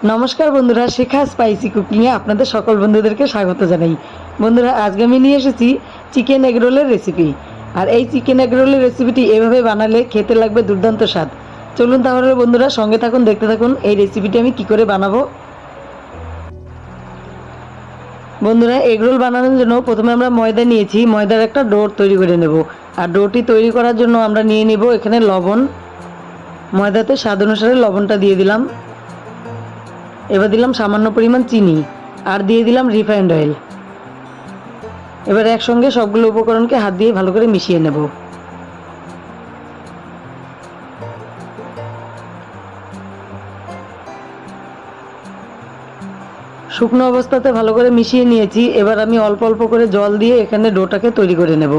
নমস্কার বন্ধুরা, শেখা স্পাইসি কুকিংয়ে আপনাদের সকল বন্ধুদেরকে স্বাগত জানাই। বন্ধুরা, আজকে আমি নিয়ে এসেছি চিকেন এগরোলের রেসিপি। আর এই চিকেন এগরোলের রেসিপিটি এভাবে বানালে খেতে লাগবে দুর্দান্ত স্বাদ। চলুন তাহলে বন্ধুরা সঙ্গে থাকুন, দেখতে থাকুন এই রেসিপিটি আমি কি করে বানাবো। বন্ধুরা, এগরোল বানানোর জন্য প্রথমে আমরা ময়দা নিয়েছি, ময়দার একটা ডো তৈরি করে নেব। আর ডোটি তৈরি করার জন্য আমরা নিয়ে নেব এখানে লবণ। ময়দাতে স্বাদ অনুসারে লবণটা দিয়ে দিলাম। এবার দিলাম সামান্য পরিমাণ চিনি, আর দিয়ে দিলাম রিফাইন্ড অয়েল। এবার একসঙ্গে সবগুলো উপকরণকে হাত দিয়ে ভালো করে মিশিয়ে নেব। শুকনো অবস্থাতে ভালো করে মিশিয়ে নিয়েছি। এবার আমি অল্প অল্প করে জল দিয়ে এখানে ডোটাকে তৈরি করে নেব।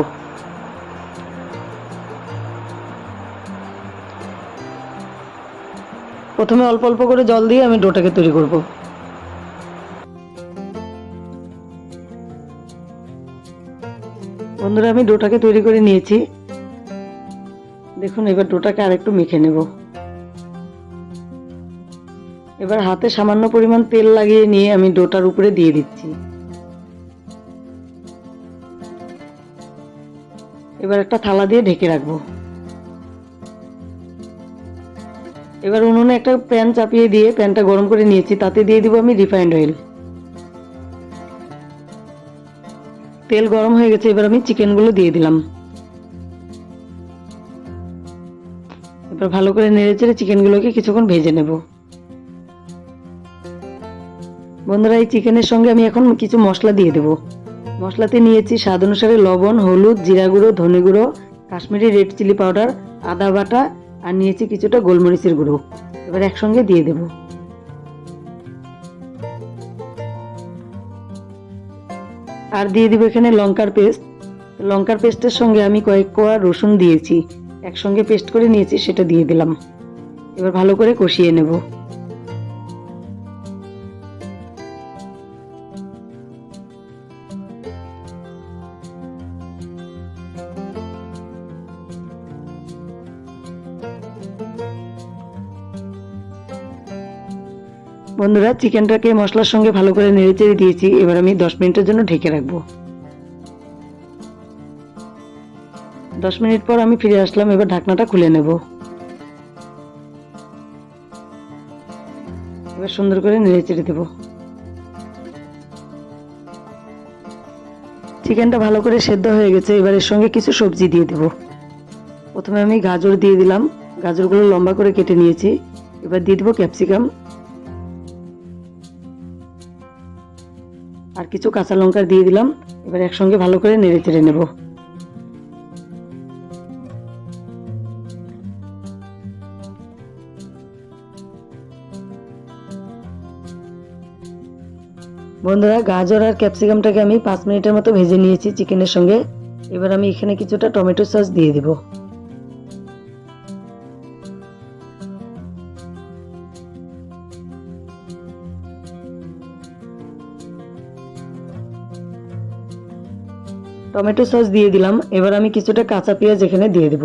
প্রথমে অল্প অল্প করে জল দিয়ে আমি ডোটাকে তৈরি করব। বন্ধুরা, আমি ডোটাকে তৈরি করে নিয়েছি। দেখুন, এবার ডোটাকে আরেকটু মেখে নেব। এবার হাতে সামান্য পরিমাণ তেল লাগিয়ে নিয়ে আমি ডোটার উপরে দিয়ে দিচ্ছি। এবার একটা থালা দিয়ে ঢেকে রাখবো। এবার উনুনে একটা প্যান চাপিয়ে দিয়ে প্যানটা গরম করে নিয়েছি, তাতে দিয়ে দিব আমি রিফাইন্ড অয়েল। তেল গরম হয়ে গেছে, এবার আমি চিকেনগুলো দিয়ে দিলাম। এবার ভালো করে নেড়েচেড়ে চিকেনগুলোকে কিছুক্ষণ ভেজে নেব। বন্ধুরা, এই চিকেনের সঙ্গে আমি এখন কিছু মশলা দিয়ে দেব। মশলাতে নিয়েছি স্বাদ অনুসারে লবণ, হলুদ, জিরা গুঁড়ো, ধনে গুঁড়ো, কাশ্মীরি রেড চিলি পাউডার, আদা বাটা, আর নিয়েছি কিছুটা গোলমরিচের গুঁড়ো। এবার একসঙ্গে দিয়ে দেব। আর দিয়ে দিব এখানে লঙ্কার পেস্ট। লঙ্কার পেস্টের সঙ্গে আমি কয়েক কোয়া রসুন দিয়েছি, একসঙ্গে পেস্ট করে নিয়েছি, সেটা দিয়ে দিলাম। এবার ভালো করে কষিয়ে নেব। বন্ধুরা, চিকেনটাকে মশলার সঙ্গে ভালো করে নেড়েচেড়ে দিয়েছি। এবার আমি 10 মিনিটের জন্য ঢেকে রাখবো। 10 মিনিট পর আমি ফিরে আসলাম। এবার ঢাকনাটা খুলে নেব। এবার সুন্দর করে নেড়েচেড়ে দেব। চিকেনটা ভালো করে সেদ্ধ হয়ে গেছে। এবার এর সঙ্গে কিছু সবজি দিয়ে দেব। প্রথমে আমি গাজর দিয়ে দিলাম। গাজরগুলো লম্বা করে কেটে নিয়েছি। এবার দিয়ে দেব ক্যাপসিকাম আর কিছু কাঁচা লঙ্কা দিয়ে দিলাম। এবার একসঙ্গে ভালো করে নেড়েচেড়ে নেব। বন্ধুরা, গাজর আর ক্যাপসিকামটাকে আমি 5 মিনিটের মতো ভেজে নিয়েছি চিকেনের সঙ্গে। এবার আমি এখানে কিছুটা টমেটো সস দিয়ে দেব। টমেটো সস দিয়ে দিলাম। এবার আমি কিছুটা কাঁচা পেঁয়াজ এখানে দিয়ে দেব।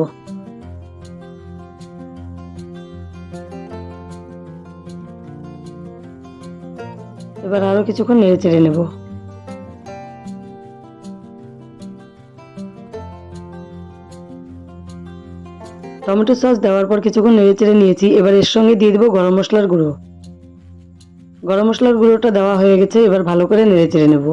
এবার আরো কিছুক্ষণ নেড়েচেড়ে নেব। টমেটো সস দেওয়ার পর কিছুক্ষণ নেড়েচেড়ে নিয়েছি। এবার এর সঙ্গে দিয়ে দেব গরম মশলার গুঁড়ো। গরম মশলার গুঁড়োটা দেওয়া হয়ে গেছে। এবার ভালো করে নেড়েচেড়ে নেব।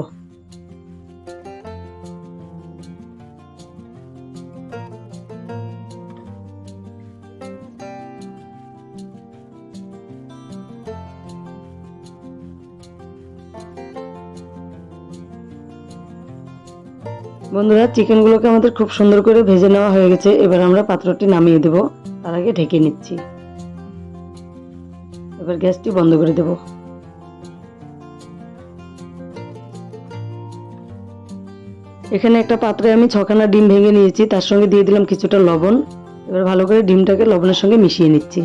বন্ধুরা, চিকেনগুলোকে আমাদের খুব সুন্দর করে ভেজে নেওয়া হয়ে গেছে। এবার আমরা পাত্রটি নামিয়ে দেব। তার আগে ঢেকে নিচ্ছি। এবার গ্যাসটি বন্ধ করে দেব। এখানে একটা পাত্রে আমি 6খানা ডিম ভেঙে নিয়েছি, তার সঙ্গে দিয়ে দিলাম কিছুটা লবণ। এবার ভালো করে ডিমটাকে লবণের সঙ্গে মিশিয়ে নিচ্ছি।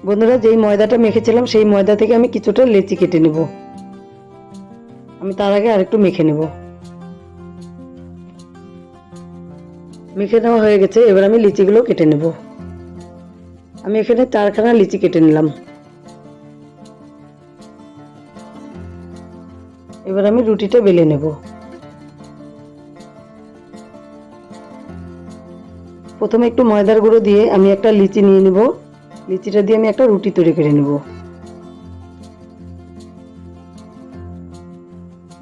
বন্ধুরা, যেই ময়দাটা মেখেছিলাম সেই ময়দা থেকে আমি কিছুটা লেচি কেটে নেব। আমি তার আগে আরেকটু মেখে নেব। মেখে নেওয়া হয়ে গেছে। এবার আমি লিচিগুলো কেটে নেব। আমি এখানে 4খানা লিচি কেটে নিলাম। এবার আমি রুটিটা বেলে নেব। প্রথমে একটু ময়দার গুঁড়ো দিয়ে আমি একটা লিচি নিয়ে নেব। লিচিটা দিয়ে আমি একটা রুটি তৈরি করে নেব।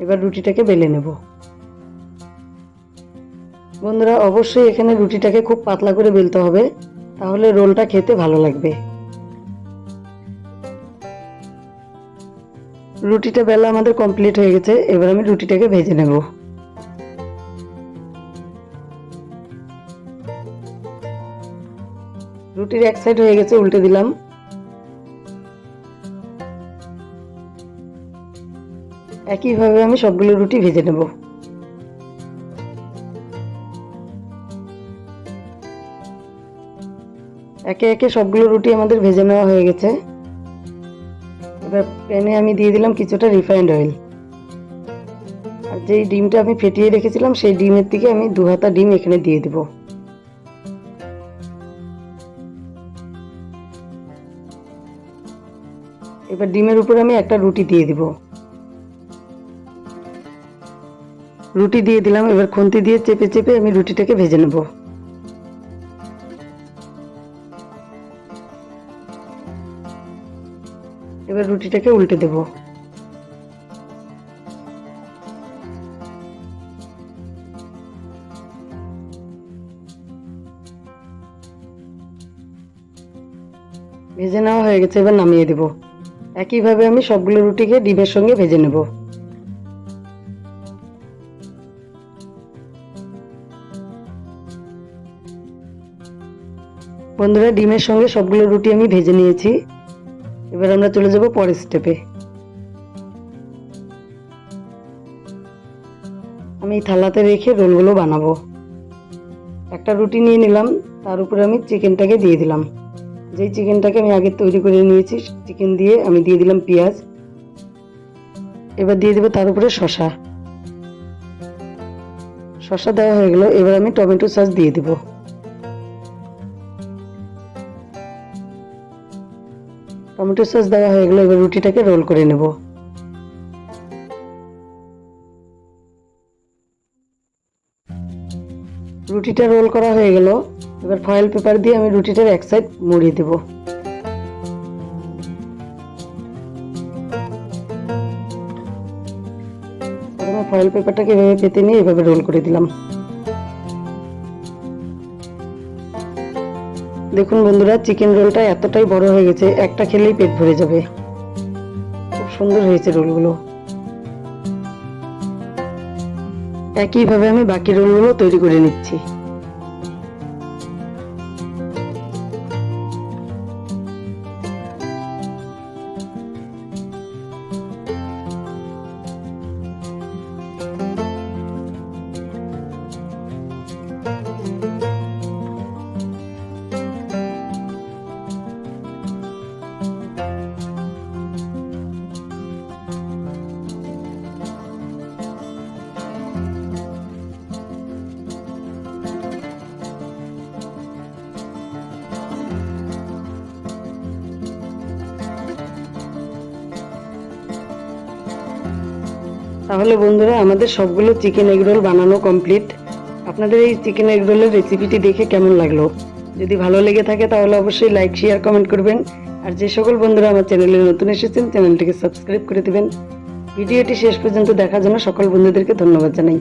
এবার রুটিটাকে বেলে নেব। বন্ধুরা, অবশ্যই এখানে রুটিটাকে খুব পাতলা করে বেলতে হবে, তাহলে রোলটা খেতে ভালো লাগবে। রুটিটা বেলা আমাদের কমপ্লিট হয়ে গেছে। এবার আমি রুটিটাকে ভেজে নেব। রুটির এক সাইড হয়ে গেছে, উল্টে দিলাম। একইভাবে আমি সবগুলো রুটি ভেজে নেব। একে একে সবগুলো রুটি আমাদের ভেজে নেওয়া হয়ে গেছে। এবার প্যানে আমি দিয়ে দিলাম কিছুটা রিফাইন্ড অয়েল। আর যেই ডিমটা আমি ফেটিয়ে রেখেছিলাম সেই ডিমের থেকে আমি 2 হাতা ডিম এখানে দিয়ে দেব। এবার ডিমের উপরে আমি একটা রুটি দিয়ে দিব। রুটি দিয়ে দিলাম। এবার খুন্তি দিয়ে চেপে চেপে আমি রুটিটাকে ভেজে নেব। এবার রুটিটাকে উল্টে দেব। ভেজে নেওয়া হয়ে গেছে, এবার নামিয়ে দেব। একইভাবে আমি সবগুলো রুটিকে ডিমের সঙ্গে ভেজে নেব। বন্ধুরা, ডিমের সঙ্গে সবগুলো রুটি আমি ভেজে নিয়েছি। এবার আমরা চলে যাব পরের স্টেপে। আমি থালাতে রেখে রোলগুলো বানাবো। একটা রুটি নিয়ে নিলাম, তার উপরে আমি চিকেনটাকে দিয়ে দিলাম। যেই চিকেনটাকে আমি আগে তৈরি করে নিয়েছি, চিকেন দিয়ে আমি দিয়ে দিলাম পেঁয়াজ। এবার দিয়ে দেবো তার উপরে শসা। শসা দেওয়া হয়ে গেল। এবার আমি টমেটো সস দিয়ে দেব। টমেটো সস দেওয়া হয়ে গেল। এবার রুটিটাকে রোল করে নেব। রুটিটা রোল করা হয়ে গেল। এবার ফয়েল পেপার দিয়ে আমি রুটিটার এক সাইড মুড়িয়ে দেব। প্রথমে ফয়েল পেপারটাকে এভাবে পেতে নিয়ে এভাবে রোল করে দিলাম। দেখুন বন্ধুরা, চিকেন রোলটা এতটাই বড় হয়ে গেছে, একটা খেলেই পেট ভরে যাবে। খুব সুন্দর হয়েছে রোলগুলো। একইভাবে আমি বাকি রোলগুলো তৈরি করে নিচ্ছি। তাহলে বন্ধুরা, আমাদের সবগুলো চিকেন এগ রোল বানানো কমপ্লিট। আপনাদের এই চিকেন এগ রোলের রেসিপিটি দেখে কেমন লাগলো? যদি ভালো লেগে থাকে তাহলে অবশ্যই লাইক, শেয়ার, কমেন্ট করবেন। আর যে সকল বন্ধুরা আমার চ্যানেলে নতুন এসেছেন, চ্যানেলটিকে সাবস্ক্রাইব করে দেবেন। ভিডিওটি শেষ পর্যন্ত দেখার জন্য সকল বন্ধুদেরকে ধন্যবাদ জানাই।